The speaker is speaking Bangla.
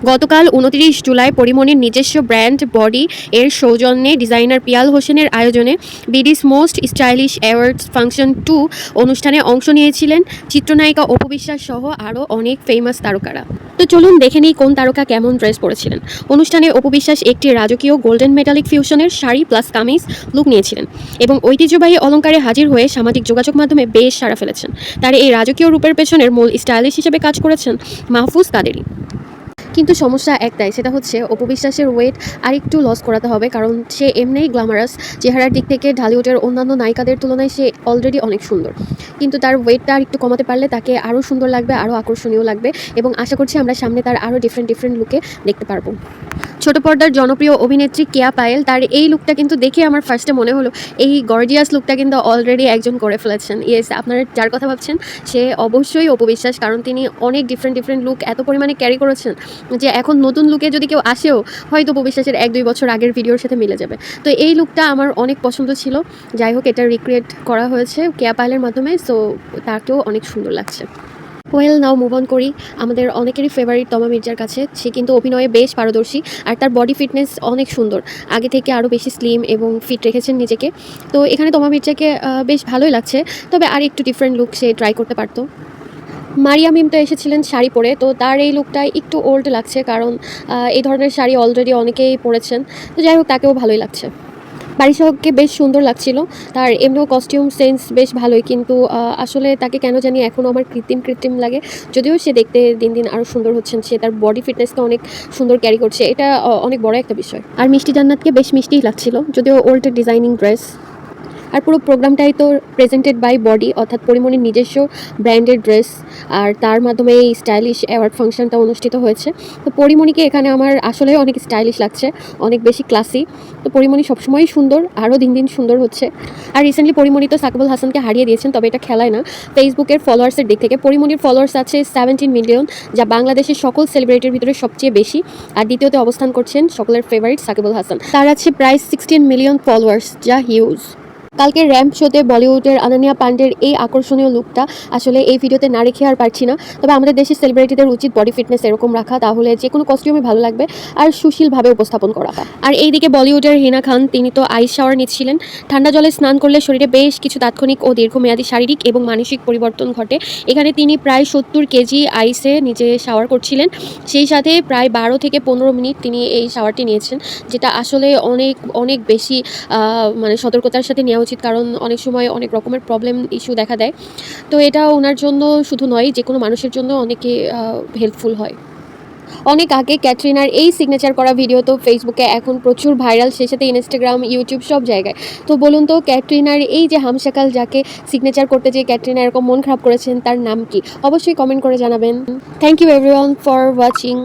গতকাল ২৯ জুলাই পরিমণির নিজস্ব ব্র্যান্ড বডি এর সৌজন্যে ডিজাইনার পিয়াল হোসেনের আয়োজনে বিডিস মোস্ট স্টাইলিশ অ্যাওয়ার্ডস ফাংশন 2 অনুষ্ঠানে অংশ নিয়েছিলেন চিত্রনায়িকা অপু বিশ্বাস সহ আরও অনেক ফেমাস তারকারা। তো চলুন দেখে নিই কোন তারকা কেমন ড্রেস পরেছিলেন। অনুষ্ঠানে অপু বিশ্বাস একটি রাজকীয় গোল্ডেন মেটালিক ফিউশনের শাড়ি প্লাস কামিজ লুক নিয়েছিলেন এবং ঐতিহ্যবাহী অলংকারে হাজির হয়ে সামাজিক যোগাযোগ মাধ্যমে বেশ সাড়া ফেলেছেন। তার এই রাজকীয় রূপের পেছনের মূল স্টাইলিশ হিসেবে কাজ করেছেন মাহফুজ কাদেরী। কিন্তু সমস্যা একটাই, সেটা হচ্ছে অপু বিশ্বাসের ওয়েট আরেকটু লস করাতে হবে, কারণ সে এমনিই গ্ল্যামারাস। চেহারার দিক থেকে ঢালিউডের অন্যান্য নায়িকাদের তুলনায় সে অলরেডি অনেক সুন্দর, কিন্তু তার ওয়েটটা আর একটু কমাতে পারলে তাকে আরও সুন্দর লাগবে, আরও আকর্ষণীয় লাগবে এবং আশা করছি আমরা সামনে তার আরও ডিফারেন্ট লুকে দেখতে পারবো। ছোট পর্দার জনপ্রিয় অভিনেত্রী কেয়া পায়েল, তার এই লুকটা কিন্তু দেখে আমার ফার্স্টে মনে হলো এই গর্জিয়াস লুকটা কিন্তু অলরেডি একজন করে ফেলেছেন। ইয়েস, আপনারা যার কথা ভাবছেন সে অবশ্যই অপু বিশ্বাস, কারণ তিনি অনেক ডিফারেন্ট লুক এত পরিমাণে ক্যারি করেছেন যে এখন নতুন লুকে যদি কেউ আসেও হয়তো অপু বিশ্বাসের 1-2 বছর আগের ভিডিওর সাথে মিলে যাবে। তো এই লুকটা আমার অনেক পছন্দ ছিল। যাই হোক, এটা রিক্রিয়েট করা হয়েছে কেয়া পায়েলের মাধ্যমে, সো তাকেও অনেক সুন্দর লাগছে। ওয়েল, নাও মুভ অন করি আমাদের অনেকেরই ফেভারিট তমা মির্জার কাছে। সে কিন্তু অভিনয়ে বেশ পারদর্শী আর তার বডি ফিটনেস অনেক সুন্দর, আগে থেকে আরও বেশি স্লিম এবং ফিট রেখেছেন নিজেকে। তো এখানে তমা মির্জাকে বেশ ভালোই লাগছে, তবে আর একটু ডিফারেন্ট লুক সে ট্রাই করতে পারতো। মারিয়া মিম তো এসেছিলেন শাড়ি পরে, তো তার এই লুকটা একটু ওল্ড লাগছে, কারণ এই ধরনের শাড়ি অলরেডি অনেকেই পরেছেন। তো যাই হোক, তাকেও ভালোই লাগছে। বারিশাহকে বেশ সুন্দর লাগছিল, তার এমনিও কস্টিউম সেন্স বেশ ভালোই, কিন্তু আসলে তাকে কেন জানি এখনও আমার কৃত্রিম লাগে। যদিও সে দেখতে দিন দিন আরও সুন্দর হচ্ছেন, সে তার বডি ফিটনেসটা অনেক সুন্দর ক্যারি করছে, এটা অনেক বড় একটা বিষয়। আর মিষ্টি জান্নাতকে বেশ মিষ্টিই লাগছিল, যদিও ওল্ড ডিজাইনিং ড্রেস। আর পুরো প্রোগ্রামটাই তো প্রেজেন্টেড বাই বডি, অর্থাৎ পরিমণির নিজস্ব ব্র্যান্ডেড ড্রেস, আর তার মাধ্যমে এই স্টাইলিশ অ্যাওয়ার্ড ফাংশনটা অনুষ্ঠিত হয়েছে। তো পরিমণিকে এখানে আমার আসলে অনেক স্টাইলিশ লাগছে, অনেক বেশি ক্লাসি। তো পরিমণি সবসময়ই সুন্দর, আরও দিন দিন সুন্দর হচ্ছে। আর রিসেন্টলি পরিমণি তো সাকিবুল হাসানকে হারিয়ে দিয়েছেন, তবে এটা খেলায় না, ফেসবুকের ফলোয়ার্সের দিক থেকে পরিমণির ফলোয়ার্স আছে 17 মিলিয়ন, যা বাংলাদেশের সকল সেলিব্রিটির ভিতরে সবচেয়ে বেশি। আর দ্বিতীয়তে অবস্থান করছেন সকলের ফেভারিট সাকিবুল হাসান, তার আছে প্রায় 16 মিলিয়ন ফলোয়ার্স, যা হিউজ। কালকে র্যাম্প শোতে বলিউডের অনন্যা পান্ডের এই আকর্ষণীয় লুকটা আসলে এই ভিডিওতে না রেখে আর পারছি না। তবে আমাদের দেশের সেলিব্রিটিদের উচিত বডি ফিটনেস এরকম রাখা, তাহলে যে কোনো কস্টিউমে ভালো লাগবে আর সুশীলভাবে উপস্থাপন করা। আর এইদিকে বলিউডের হিনা খান, তিনি তো আইস শাওয়ার নিচ্ছিলেন। ঠান্ডা জলে স্নান করলে শরীরে বেশ কিছু তাৎক্ষণিক ও দীর্ঘমেয়াদী শারীরিক এবং মানসিক পরিবর্তন ঘটে। এখানে তিনি প্রায় 70 কেজি আইসে নিজে শাওয়ার করছিলেন, সেই সাথে প্রায় 12 থেকে 15 মিনিট তিনি এই শাওয়ারটি নিয়েছেন, যেটা আসলে অনেক বেশি মানে সতর্কতার সাথে নেওয়া উচিত, কারণ অনেক সময় অনেক রকমের প্রবলেম ইস্যু দেখা দেয়। তো এটা ওনার জন্য শুধু নয়, যে কোনো মানুষের জন্য অনেকে হেল্পফুল হয়। অনেক আগে ক্যাটরিনার এই সিগনেচার করা ভিডিও তো ফেসবুকে এখন প্রচুর ভাইরাল, সেই সাথে ইনস্টাগ্রাম, ইউটিউব সব জায়গায়। তো বলুন তো, ক্যাটরিনার এই যে হামশাকাল যাকে সিগনেচার করতে যেয়ে ক্যাটরিনা এরকম মন খারাপ করেছেন, তার নাম কি? অবশ্যই কমেন্ট করে জানাবেন। Thank you everyone for watching.